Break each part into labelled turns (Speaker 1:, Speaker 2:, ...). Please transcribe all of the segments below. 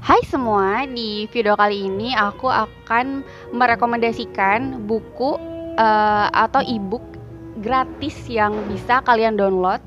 Speaker 1: Hai semua, di video kali ini aku akan merekomendasikan buku atau e-book gratis yang bisa kalian download.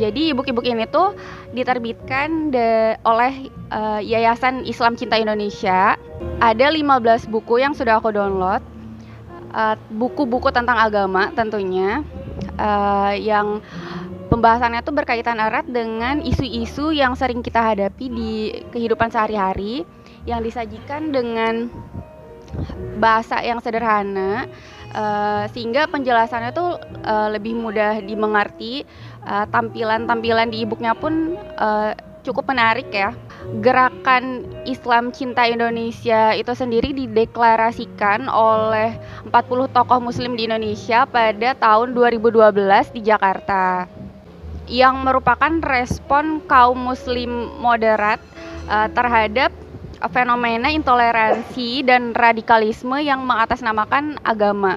Speaker 1: Jadi e-book ini tuh diterbitkan oleh Yayasan Islam Cinta Indonesia. Ada 15 buku yang sudah aku download. Buku-buku tentang agama tentunya, yang pembahasannya tuh berkaitan erat dengan isu-isu yang sering kita hadapi di kehidupan sehari-hari, yang disajikan dengan bahasa yang sederhana, sehingga penjelasannya tuh lebih mudah dimengerti. Tampilan-tampilan di e-booknya pun cukup menarik ya. Gerakan Islam Cinta Indonesia itu sendiri dideklarasikan oleh 40 tokoh muslim di Indonesia pada tahun 2012 di Jakarta, yang merupakan respon kaum muslim moderat terhadap fenomena intoleransi dan radikalisme yang mengatasnamakan agama.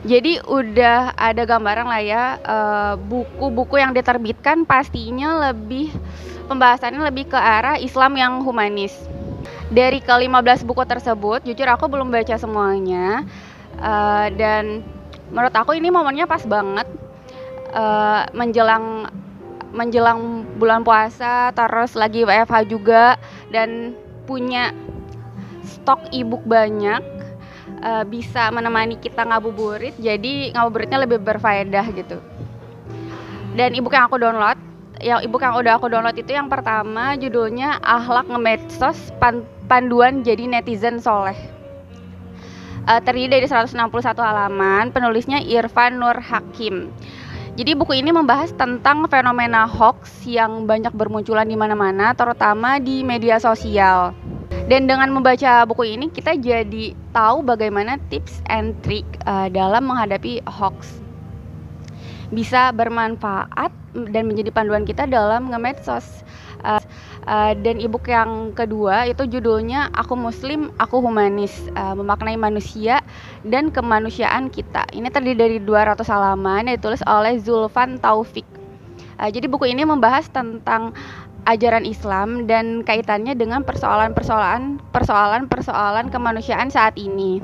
Speaker 1: Jadi udah ada gambaran lah ya, buku-buku yang diterbitkan pastinya pembahasannya lebih ke arah Islam yang humanis. Dari ke-15 buku tersebut, jujur aku belum baca semuanya, dan menurut aku ini momennya pas banget, menjelang bulan puasa, terus lagi WFH juga, dan punya stok e-book banyak, bisa menemani kita ngabuburit, jadi ngabuburitnya lebih berfaedah gitu. Dan e-book yang udah aku download itu yang pertama judulnya Akhlak Ngemedsos, Panduan Jadi Netizen Soleh. Terdiri dari 161 halaman, penulisnya Irfan Nur Hakim. Jadi buku ini membahas tentang fenomena hoax yang banyak bermunculan di mana-mana, terutama di media sosial. Dan dengan membaca buku ini kita jadi tahu bagaimana tips and trick dalam menghadapi hoax bisa bermanfaat dan menjadi panduan kita dalam nge-medsos. Dan e-book yang kedua itu judulnya Aku Muslim, Aku Humanis, Memaknai Manusia dan Kemanusiaan Kita. Ini terdiri dari 200 halaman, ditulis oleh Zulfan Taufik. Jadi buku ini membahas tentang ajaran Islam dan kaitannya dengan persoalan kemanusiaan saat ini.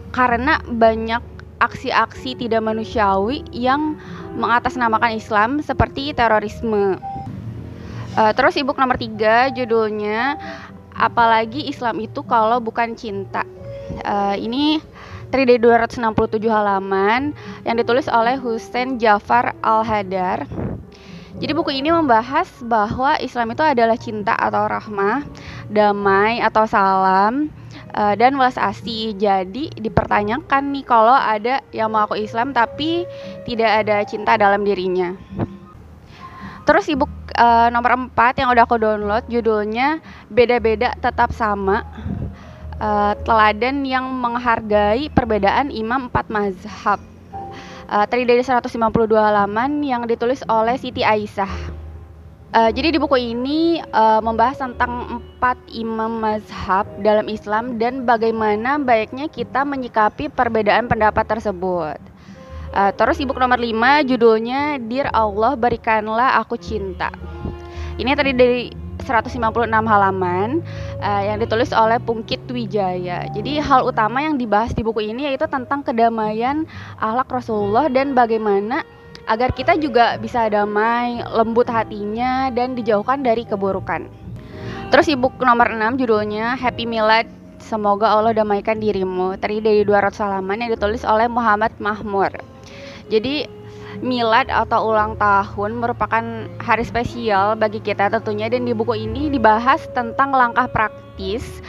Speaker 1: Karena banyak aksi-aksi tidak manusiawi yang mengatasnamakan Islam seperti terorisme. Terus e-book nomor 3 judulnya Apalagi Islam Itu Kalau Bukan Cinta. Ini terdiri dari 267 halaman yang ditulis oleh Hussein Jafar Al-Hadar. Jadi buku ini membahas bahwa Islam itu adalah cinta atau rahmah, damai atau salam, dan welas asih. Jadi dipertanyakan nih kalau ada yang mengaku Islam tapi tidak ada cinta dalam dirinya. Terus e-book nomor 4 yang udah aku download judulnya Beda-Beda Tetap Sama, Teladan yang Menghargai Perbedaan Imam 4 Mazhab. Terdiri dari 152 halaman yang ditulis oleh Siti Aisyah. Jadi di buku ini membahas tentang 4 imam mazhab dalam Islam dan bagaimana baiknya kita menyikapi perbedaan pendapat tersebut. Terus e-book nomor 5 judulnya Dear Allah Berikanlah Aku Cinta. Ini terdiri dari 156 halaman yang ditulis oleh Pungkit Wijaya. Jadi hal utama yang dibahas di buku ini yaitu tentang kedamaian akhlak Rasulullah dan bagaimana agar kita juga bisa damai, lembut hatinya, dan dijauhkan dari keburukan. Terus e-book nomor 6 judulnya Happy Milad, Semoga Allah Damaikan Dirimu, terdiri dari 200 halaman yang ditulis oleh Muhammad Mahmur. Jadi Milad atau ulang tahun merupakan hari spesial bagi kita tentunya, dan di buku ini dibahas tentang langkah praktis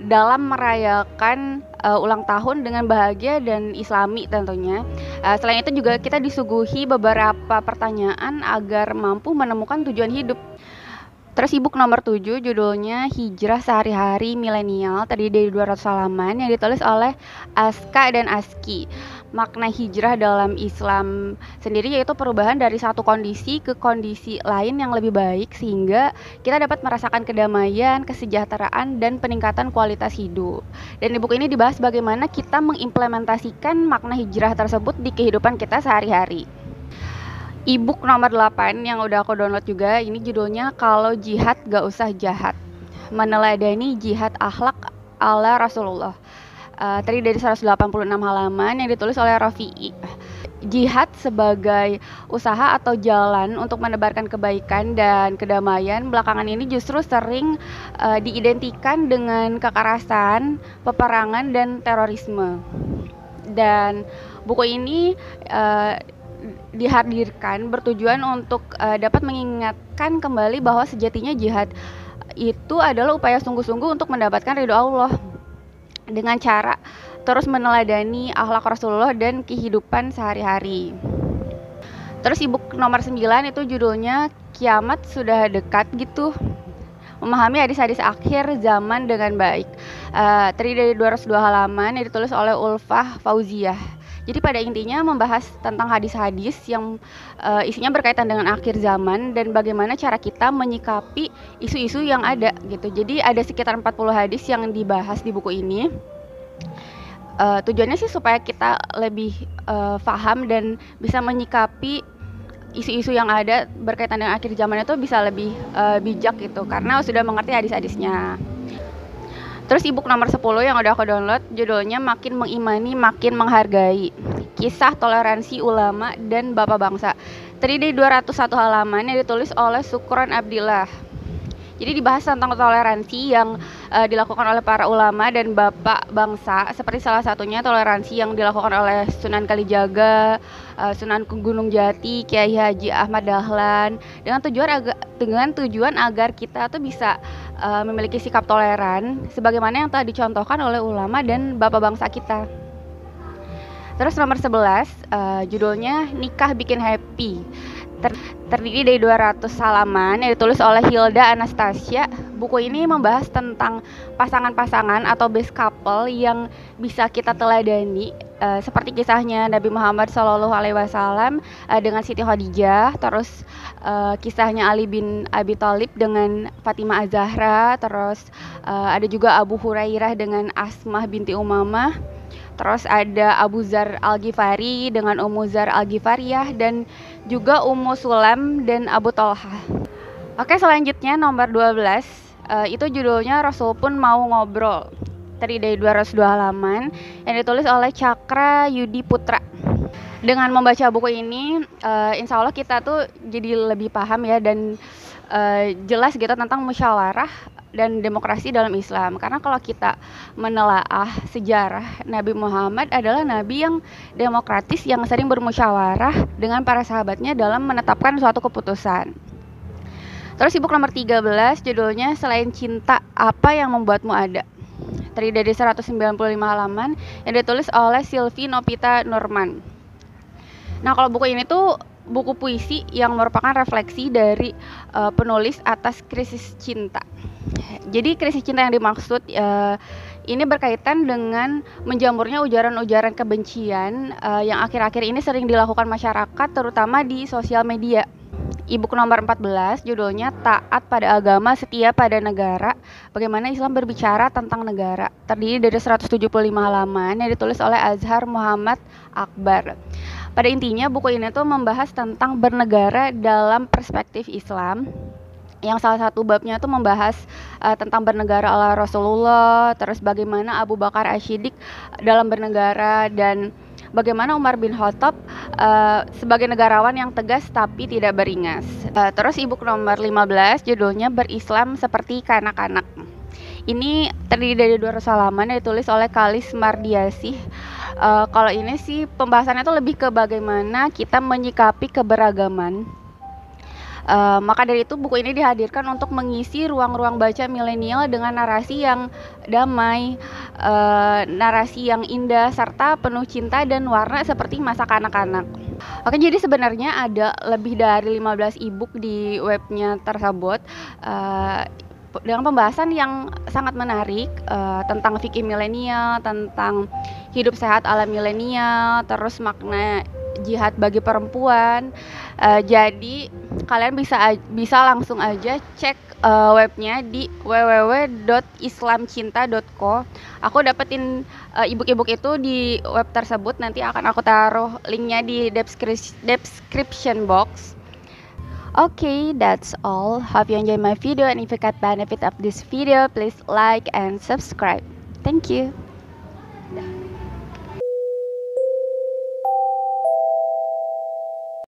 Speaker 1: dalam merayakan ulang tahun dengan bahagia dan islami tentunya. Selain itu juga kita disuguhi beberapa pertanyaan agar mampu menemukan tujuan hidup. Terus e-book nomor 7 judulnya Hijrah Sehari-Hari Milenial, terdiri dari 200 halaman yang ditulis oleh Aska dan Aski. Makna hijrah dalam Islam sendiri yaitu perubahan dari satu kondisi ke kondisi lain yang lebih baik sehingga kita dapat merasakan kedamaian, kesejahteraan, dan peningkatan kualitas hidup. Dan di buku ini dibahas bagaimana kita mengimplementasikan makna hijrah tersebut di kehidupan kita sehari-hari. E-book nomor 8 yang udah aku download juga, ini judulnya Kalau Jihad Gak Usah Jahat, Meneladani Jihad Akhlak ala Rasulullah. Terdiri dari 186 halaman yang ditulis oleh Rafi'i. Jihad sebagai usaha atau jalan untuk menebarkan kebaikan dan kedamaian belakangan ini justru sering diidentikan dengan kekerasan, peperangan, dan terorisme. Dan buku ini dihadirkan bertujuan untuk dapat mengingatkan kembali bahwa sejatinya jihad itu adalah upaya sungguh-sungguh untuk mendapatkan ridho Allah dengan cara terus meneladani akhlak Rasulullah dan kehidupan sehari-hari. Terus e-book nomor 9 itu judulnya Kiamat Sudah Dekat gitu, memahami hadis-hadis akhir zaman dengan baik. Terdiri dari 202 halaman yang ditulis oleh Ulfah Fauziah. Jadi pada intinya membahas tentang hadis-hadis yang isinya berkaitan dengan akhir zaman dan bagaimana cara kita menyikapi isu-isu yang ada gitu. Jadi ada sekitar 40 hadis yang dibahas di buku ini. Tujuannya sih supaya kita lebih paham dan bisa menyikapi isu-isu yang ada berkaitan dengan akhir zaman itu bisa lebih bijak gitu, karena sudah mengerti hadis-hadisnya. Terus e-book nomor 10 yang udah aku download judulnya Makin Mengimani Makin Menghargai, Kisah Toleransi Ulama dan Bapak Bangsa. Terdiri dari 201 halaman yang ditulis oleh Sukron Abdillah. Jadi dibahas tentang toleransi yang dilakukan oleh para ulama dan bapak bangsa, seperti salah satunya toleransi yang dilakukan oleh Sunan Kalijaga, Sunan Gunung Jati, Kiai Haji Ahmad Dahlan, dengan tujuan agar kita tuh bisa memiliki sikap toleran sebagaimana yang telah dicontohkan oleh ulama dan bapak bangsa kita. Terus nomor 11 judulnya Nikah Bikin Happy. Terdiri dari 200 halaman yang ditulis oleh Hilda Anastasia. Buku ini membahas tentang pasangan-pasangan atau best couple yang bisa kita teladani, seperti kisahnya Nabi Muhammad SAW dengan Siti Khadijah, terus kisahnya Ali bin Abi Thalib dengan Fatimah Az-Zahra, terus ada juga Abu Hurairah dengan Asmah binti Umamah. Terus ada Abu Zar Al-Ghifari dengan Ummu Zar Al-Ghifariyah, dan juga Ummu Sulaim dan Abu Talha. Oke, selanjutnya nomor 12 itu judulnya Rasul Pun Mau Ngobrol. Terdiri dari 202 halaman yang ditulis oleh Cakra Yudi Putra. Dengan membaca buku ini insya Allah kita tuh jadi lebih paham ya, dan jelas gitu tentang musyawarah dan demokrasi dalam Islam. Karena kalau kita menelaah sejarah, Nabi Muhammad adalah nabi yang demokratis, yang sering bermusyawarah dengan para sahabatnya dalam menetapkan suatu keputusan. Terus e-book nomor 13 judulnya Selain Cinta, Apa Yang Membuatmu Ada. Terdiri dari 195 halaman yang ditulis oleh Sylvie Nopita Nurman. Nah, kalau buku ini tuh buku puisi yang merupakan refleksi dari penulis atas krisis cinta. Jadi krisis cinta yang dimaksud ini berkaitan dengan menjamurnya ujaran-ujaran kebencian yang akhir-akhir ini sering dilakukan masyarakat, terutama di sosial media. E-book nomor 14 judulnya Taat Pada Agama, Setia Pada Negara, Bagaimana Islam Berbicara Tentang Negara. Terdiri dari 175 halaman yang ditulis oleh Azhar Muhammad Akbar. Pada intinya buku ini tuh membahas tentang bernegara dalam perspektif Islam, yang salah satu babnya tuh membahas tentang bernegara ala Rasulullah, terus bagaimana Abu Bakar Asy-Siddiq dalam bernegara, dan bagaimana Umar bin Khattab sebagai negarawan yang tegas tapi tidak beringas. Terus e-book nomor 15 judulnya Berislam Seperti Kanak-Kanak. Ini terdiri dari 200 halaman yang ditulis oleh Kalis Mardiasih. Kalau ini sih pembahasannya tuh lebih ke bagaimana kita menyikapi keberagaman. Maka dari itu buku ini dihadirkan untuk mengisi ruang-ruang baca milenial dengan narasi yang damai, narasi yang indah, serta penuh cinta dan warna seperti masa kanak-kanak. Oke, jadi sebenarnya ada lebih dari 15 e-book di webnya tersebut dengan pembahasan yang sangat menarik tentang fikih milenial, tentang hidup sehat ala milenial, terus makna jihad bagi perempuan. Jadi kalian bisa langsung aja cek webnya di www.islamcinta.co. Aku dapetin ebook itu di web tersebut, nanti akan aku taruh linknya di description box. Okay, that's all. Hope you enjoy my video, and if you got benefit of this video, please like and subscribe. Thank you.